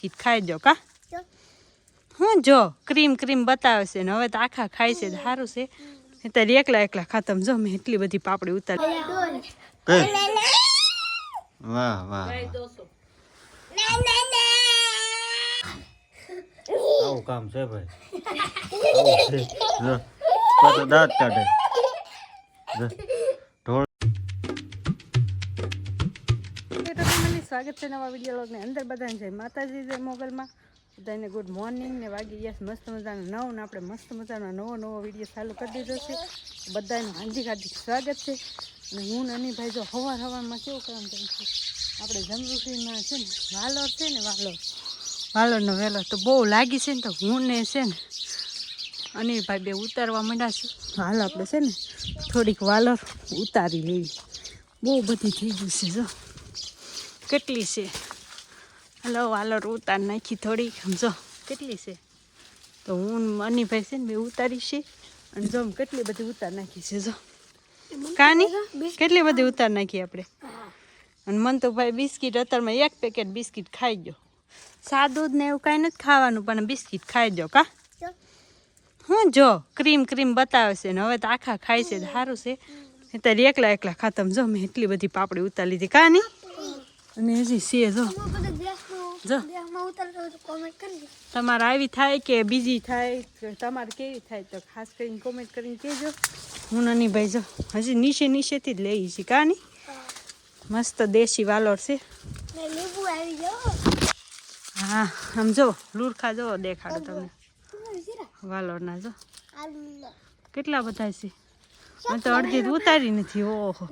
Biscuit ખાઈ જો કા હું જો ક્રીમ ક્રીમ બતાવે છે ને હવે તો આખા ખાય છે સારું છે ત્યારે એકલા એકલા ખાતમ જો મેં એટલી બધી પાપડી ઉતારી વાહ વાહ આવું કામ છે ભાઈ પાછો દાંત કાઢે સ્વાગત છે નવા વિડીયો લોગની અંદર બધાને જય માતાજી જય મોગલમાં બધાને ગુડ મોર્નિંગ ને વાગી ગયા મસ્ત મજાનો નવો ને આપણે મસ્ત મજાનો નવો વિડીયો ચાલુ કરી દીધો છે બધાનું હાર્દિક હાર્દિક સ્વાગત છે અને હું નાની ભાઈ જો હવારમાં કેવું કામ કરું છું આપણે જમરૂખીમાં છે ને વાલોર છે ને વાલોરનો વહેલો તો બહુ લાગી છે ને તો હું ને છે ને અનિલ ભાઈ બે ઉતારવા માંડ્યા છે હાલ આપણે છે ને થોડીક વાલોર ઉતારી લેવી બહુ બધી થઈ ગઈ છે જો કેટલી છે હલો વાલોર ઉતાર નાખી થોડીક સમજો કેટલી છે તો હું અનિભાઈ છે ને બે ઉતારી છે અને જો કેટલી બધી ઉતાર નાખી છે જો કાની કેટલી બધી ઉતાર નાખી આપણે અને મન તો ભાઈ બિસ્કિટ અત્યારમાં એક પેકેટ બિસ્કિટ ખાઈ ગયો સાદું ને એવું કાંઈ નથી ખાવાનું પણ બિસ્કિટ ખાઈ જો કા હું જો ક્રીમ ક્રીમ બતાવે છે ને હવે તો આખા ખાય છે સારું છે ત્યારે એકલા એકલા ખાતમ જો મેં એટલી બધી પાપડી ઉતારી લીધી કાની અને હજી છે જો તમારે આવી થાય કે બીજી થાય તમારે કેવી થાય તો ખાસ કરીને કોમેન્ટ કરીને કહેજો હું નાની ભાઈ જો હજી નીચેથી જ લઈ છીએ કાની મસ્ત દેશી વાલોર છે હા આમ જો લુરખા જો દેખાડો તમને વાલોરના જો કેટલા બધા છે મેં તો અડધી ઉતારી નથી ઓહો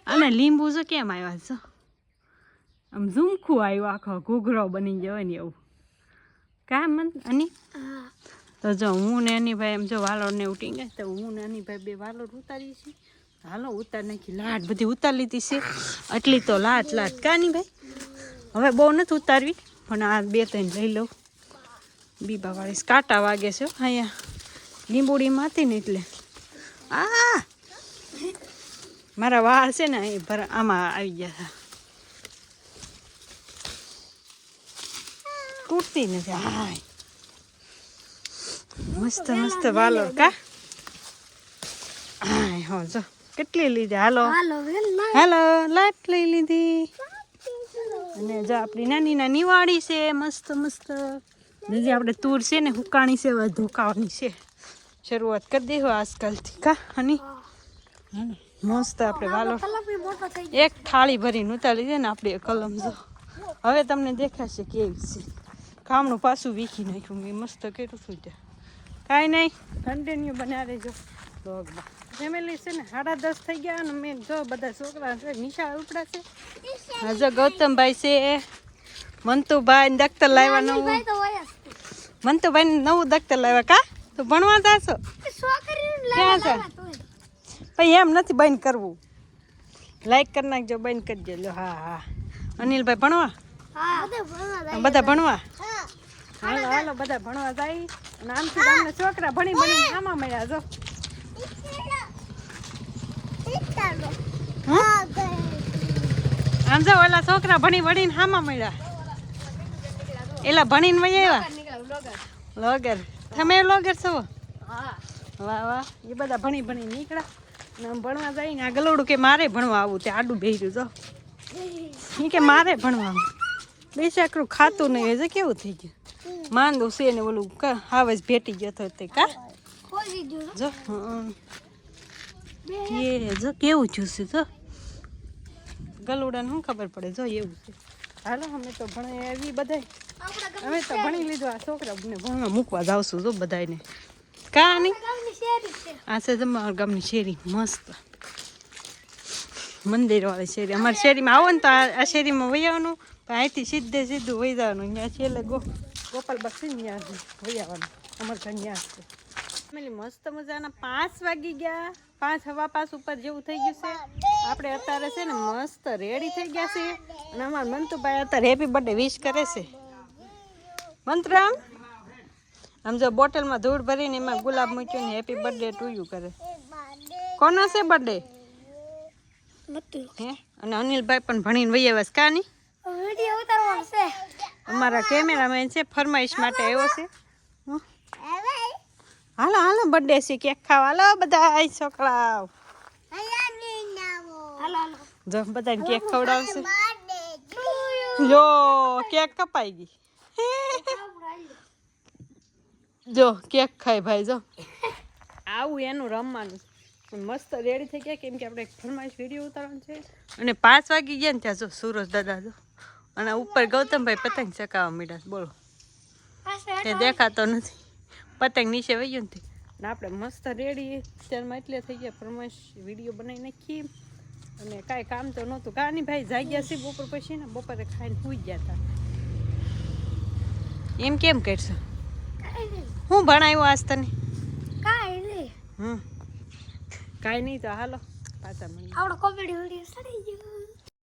અને લીંબુ જો કેમ આવ્યા છો આમ ઝુમખું આવ્યું આખો ઘૂઘરો બની ગયો ને એવું કામ અની તો જો હું ને અની ભાઈ એમ જો વાલોર ને ઉઠી ગયા તો હું ને અની ભાઈ બે વાલોર ઉતારી છીએ હાલો ઉતાર નાખી લાટ બધી ઉતારી લીધી છે એટલી તો લાટ કાની ભાઈ હવે બહુ નથી ઉતારવી પણ આ બે ત્રણ લઈ લઉં બીબા વાળી કાંટા વાગે છે અહીંયા લીંબુડીમાં હતી ને એટલે આ મારા વાળ છે ને અહીં આમાં આવી ગયા હતા તૂટતી નથી હાય મસ્ત મસ્ત વાલોર કા હાય હો જો કેટલી લીધી હાલો હાલો લાટ લઈ લીધી અને જો આપણી નાની નાની વાડી છે મસ્ત મસ્ત જે આપણે તુર છે ને હુકાણી છે હવે ધોકાવાની છે શરૂઆત કરી દેવો આજકાલથી કા હની મસ્ત આપણે વાલો એક થાળી ભરીને ઉતારી દે ને આપણે કલમ જો હવે તમને દેખાશે કેવી છે કામનું પાછું વીખી નાખ્યું મેં મસ્ત કર્યું છું ત્યાં કાંઈ નહીં કન્ટિન્યુ બનાવી રહેજો બ્લોગમાં ફેમિલી છે ને 10:30 થઈ ગયા અને મેં જો બધા છોકરા છે નિશાળ ઉપડા છે હા જો ગૌતમભાઈ છે મંતુભાઈ ને દખ્તર લાવ્યા નવું મંતુભાઈ ને નવું દખ્તર લાવ્યા કા તો ભણવા જાશો ક્યાં છે ભાઈ એમ નથી બંધ કરવું લાઈક કરી નાખજો બંધ કરી દેજો હા હા અનિલભાઈ ભણવા બધા ભણવા હાલો હાલો બધા ભણવા જાય અને આમથી તમને છોકરા ભણી ભણી આમાં મળ્યા જો આમ જો ઓલા છોકરા ભણી ભણીને હામાં મળ્યા એલા ભણીને વહી આવ્યા લોગર તમે લોગર છો વાહ વાહ એ બધા ભણી ભણી નીકળ્યા અને આમ ભણવા જાય ને આ ગલોડું કે મારે ભણવા આવું તે આડું બેહ્યું જો એ કે મારે ભણવા આવું બેસાકરું ખાતું નહીં હજે કેવું થઈ ગયું માંદું છે ને ઓલું હાવ જ ભેટી ગયો હતો તે કા જો એ જો કેવું જ્યુસ જો ગલુડાને શું ખબર પડે જો એવું છે હાલો અમે તો ભણે એવી બધા અમે તો ભણી લીધું આ છોકરાને ભણવા મૂકવા જાવશું જો બધાને કા નહીં આ છે અમારા ગામની શેરી મસ્ત મંદિરવાળી શેરી અમારી શેરીમાં આવો ને તો આ શેરીમાં વહી આવવાનું અહીંથી સીધું વહી જવાનું અહીંયા છેલ્લે ગોપાલ બક્ષી ત્યાં વહી આવવાનું અમારે ઘર ત્યાં છે મસ્ત મજાના 5 વાગી ગયા 5:15 ઉપર જેવું થઈ ગયું છે આપણે અત્યારે છે ને મસ્ત રેડી થઈ ગયા છે અને અમારા મંતુભાઈ અત્યારે હેપી બર્થડે વિશ કરે છે મંત્રામ આમ જો બોટલમાં ધૂળ ભરીને એમાં ગુલાબ મૂક્યું ને હેપી બર્થડે ટુ યુ કરે કોનો છે બર્થડે હે અને અનિલભાઈ પણ ભણીને વહી આવ્યા કા નહીં વિડિયો ઉતારવાનો છે અમારા કેમેરામેન છે ફરમાઈશ માટે આવ્યો છે હં. હાલો હાલો બર્થડે છે કેક ખાવા હાલો બધા છોકરાઓ જો બધાને કેક ખવડાવશે જો કેક કપાઈ ગઈ જો કેક ખાય ભાઈ જો આવું એનું રમવાનું છે મસ્ત રેડી થઈ ગયા કેમ કે આપણે એક ફરમાઈશ વિડીયો ઉતારવાનો છે અને 5 વાગી ગયા ને ત્યાં જો સુરજ દાદા જો અને ઉપર ગૌતમભાઈ પતંગ ચકાવવા માંડ્યા છે બોલો એ દેખાતો નથી પતંગ નીચે વહી ગયો ને અને આપણે મસ્ત રેડી અત્યારમાં એટલે થઈ ગયા ફરમાઈશ વિડીયો બનાવી નાખી અને કાંઈ કામ તો નહોતું કાંઈ ભાઈ જાગ્યા છે બપોર પછી ને બપોરે ખાઈને સૂઈ ગયા હતા એમ કેમ કરશો હું ભણાવ્યો આજ તને હમ કાંઈ નહીં તો હાલો પાછા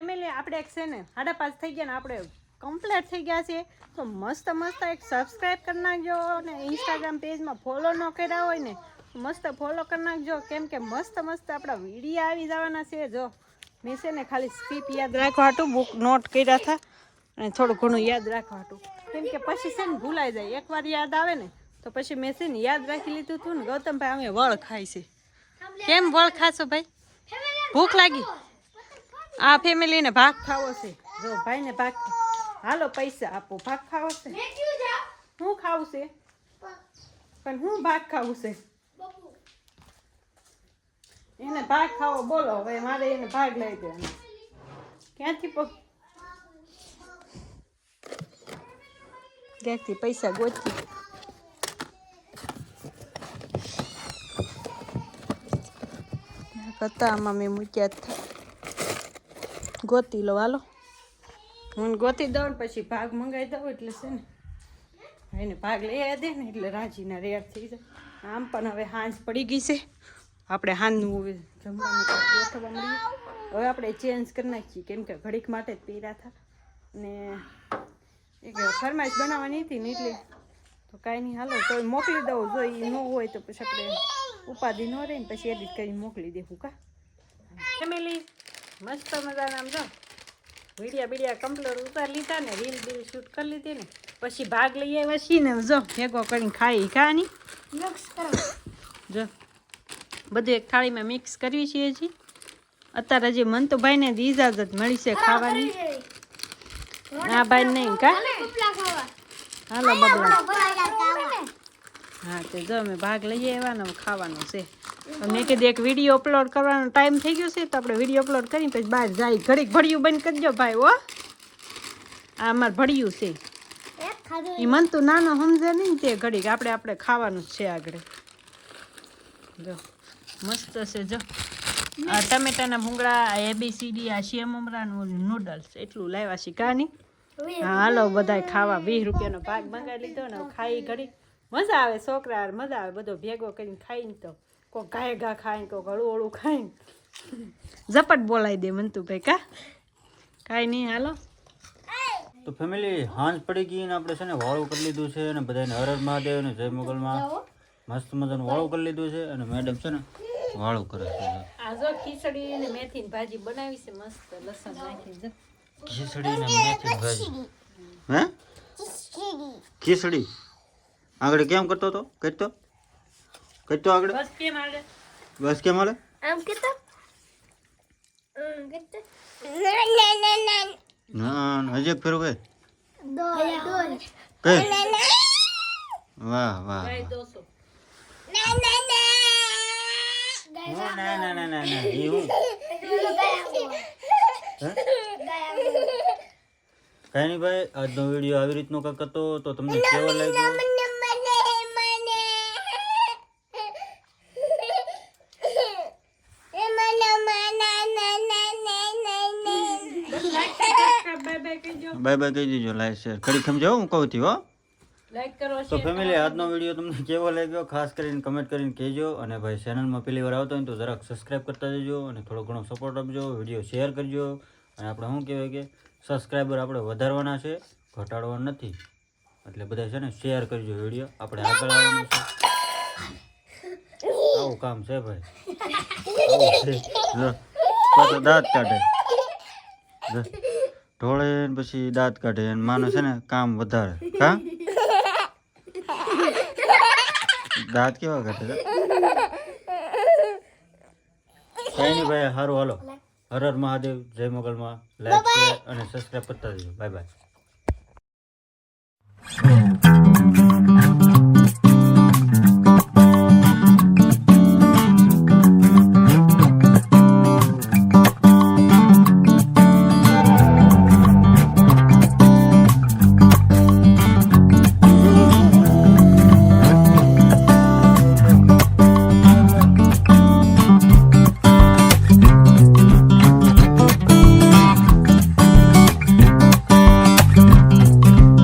ફેમિલી આપણે એક છે ને 5:30 થઈ ગયા ને આપણે કમ્પ્લીટ થઈ ગયા છે તો મસ્ત મસ્ત એક સબસ્ક્રાઈબ કરી નાખજો અને ઇન્સ્ટાગ્રામ પેજમાં ફોલો ન કર્યા હોય ને મસ્ત ફોલો કરી નાખજો કેમ કે મસ્ત મસ્ત આપણા વિડીયો આવી જવાના છે જો મેં છે ને ખાલી સ્કીપ યાદ રાખવા હાટું બુક નોટ કર્યા હતા અને થોડું ઘણું યાદ રાખવા હાટું કેમ કે પછી છે ને ભૂલાઈ જાય એકવાર યાદ આવે ને તો પછી મેં છે ને યાદ રાખી લીધું હતું ને ગૌતમભાઈ અમે વળ ખાય છે કેમ વળ ખાશો ભાઈ ભૂખ લાગી આ ફેમિલીને ભાગ ખાવો છે જો ભાઈને ભાગ હાલો પૈસા આપો ભાગ ખાવો છે શું ખાવું છે પણ હું ભાગ ખાવું છે એને ભાગ ખાવો બોલો હવે મારે એને ભાગ લઈ દેવાનો ક્યાંથી ક્યાંકથી પૈસા ગોતી કરતા આમાં મેં મૂક્યા હતા ગોતી લો હાલો હું ગોતી દઉં ને પછી ભાગ મંગાવી દઉં એટલે છે ને એને ભાગ લઈ દે ને એટલે રાજીના રેડ થઈ જાય આમ પણ હવે સાંજ પડી ગઈ છે આપણે હાંજનું જમવાનું ગોઠવવા મળીએ હવે આપણે ચેન્જ કરી નાખીએ કેમ કે ઘડીક માટે જ પહેર્યા હતા અને એક ફરમાઈશ બનાવવાની હતી ને એટલે તો કાંઈ નહીં હાલો તો મોકલી દઉં જો એ ન હોય તો પછી આપણે ઉપાધિ ન રહે ને પછી એડિટ કરીને મોકલી દેવું કા ફેમિલી મસ્ત મજાના આમ જો વિડીયા કમ્પ્લીટ ઉતારી લીધા ને રીલ બીલ શૂટ કરી લીધી ને પછી ભાગ લઈ આવ્યા છીએ ને જો ભેગો કરીને ખાઈ ખાની જો બધું એક થાળીમાં મિક્સ કરવી છીએ હજી અત્યારે હજી મંતુભાઈને જ ઇજાજત મળી છે ખાવાની આ ભાઈ નહીં કા હાલો બબલા હા તે જો અમે ભાગ લઈ આવ્યા ને ખાવાનો છે મેં કીધું એક વિડીયો અપલોડ કરવાનો ટાઈમ થઈ ગયો છે તો આપણે વિડીયો અપલોડ કરીને પછી બહાર જાય ઘડીક ભળિયું બંધ કરજો ભાઈ હો આ અમારે ભળિયું છે એ મન તો નાનો સમજે નહીં તે ઘડીક આપણે ખાવાનું જ છે આગળ જો મસ્ત છે જો આ ટમેટાના ભૂંગળા આ ABCD આ સેવ મમરાનું નૂડલ્સ એટલું લાવ્યા છે કાની હા હાલો બધાય ખાવા 20 રૂપિયાનો ભાગ મંગાવી લીધો ને ખાઈ ઘડી મજા આવે છોકરા મજા આવે બધો ભેગો કરીને ખાઈને તો કોઈ ગાય ઘા ખાઈને કોઈ હળું હળું ખાઈને ઝપટ બોલાવી દે મંતુભાઈ કા કાંઈ નહીં હાલો તો ફેમિલી હાંજ પડી ગઈ ને આપણે છે ને વાળું કરી લીધું છે અને બધાને હર હર મહાદેવ ને જય મોગલમાં મસ્ત મજાનું વાળું કરી લીધું છે અને મેડમ છે ને વાળું કરે છે આ જો ખીચડી અને મેથીની ભાજી બનાવી છે મસ્ત લસણ નાખીને ખીચડી ને મેથીની ભાજી હે ખીચડી આગળ કેમ કરતો તો કરતો આગળ બસ કેમ હાલે આમ કેતો ના હજી એક ફેરો કે વાહ વાહ ના એ હું કઈ નહીં ભાઈ આજનો વિડીયો આવી રીતનો કંઈક હતો તો તમને કેવો લાગ્યો બાય બાય કહી દીજો લાઈક શેર કરી સમજાવો હું કહું હો લાઈક કરો તો ફેમિલી આજનો વિડીયો તમને કેવો લાગ્યો ખાસ કરીને કમેન્ટ કરીને કહેજો અને ભાઈ ચેનલમાં પહેલી વાર આવતો હોય તો જરાક સબસ્ક્રાઈબ કરતા જજો અને થોડો ઘણો સપોર્ટ આપજો વિડીયો શેર કરજો અને આપણે શું કહેવાય કે સબસ્ક્રાઈબર આપણે વધારવાના છે ઘટાડવાના નથી એટલે બધા છે ને શેર કરજો વિડીયો આપણે આગળ આવવાનું છે આવું કામ છે ભાઈ આવું છે જો પાછો દાંત કાઢે ઢોળે ને પછી દાંત કાઢે અને માનો છે ને કામ વધારે કા દાંત કેવા કાઢે છે? કઈ નહીં ભાઈ, સારું હાલો. હર હર મહાદેવ, જય મોગલમાં. લાઈક શેર અને સબસ્ક્રાઈબ કરતા જજો. Bye bye.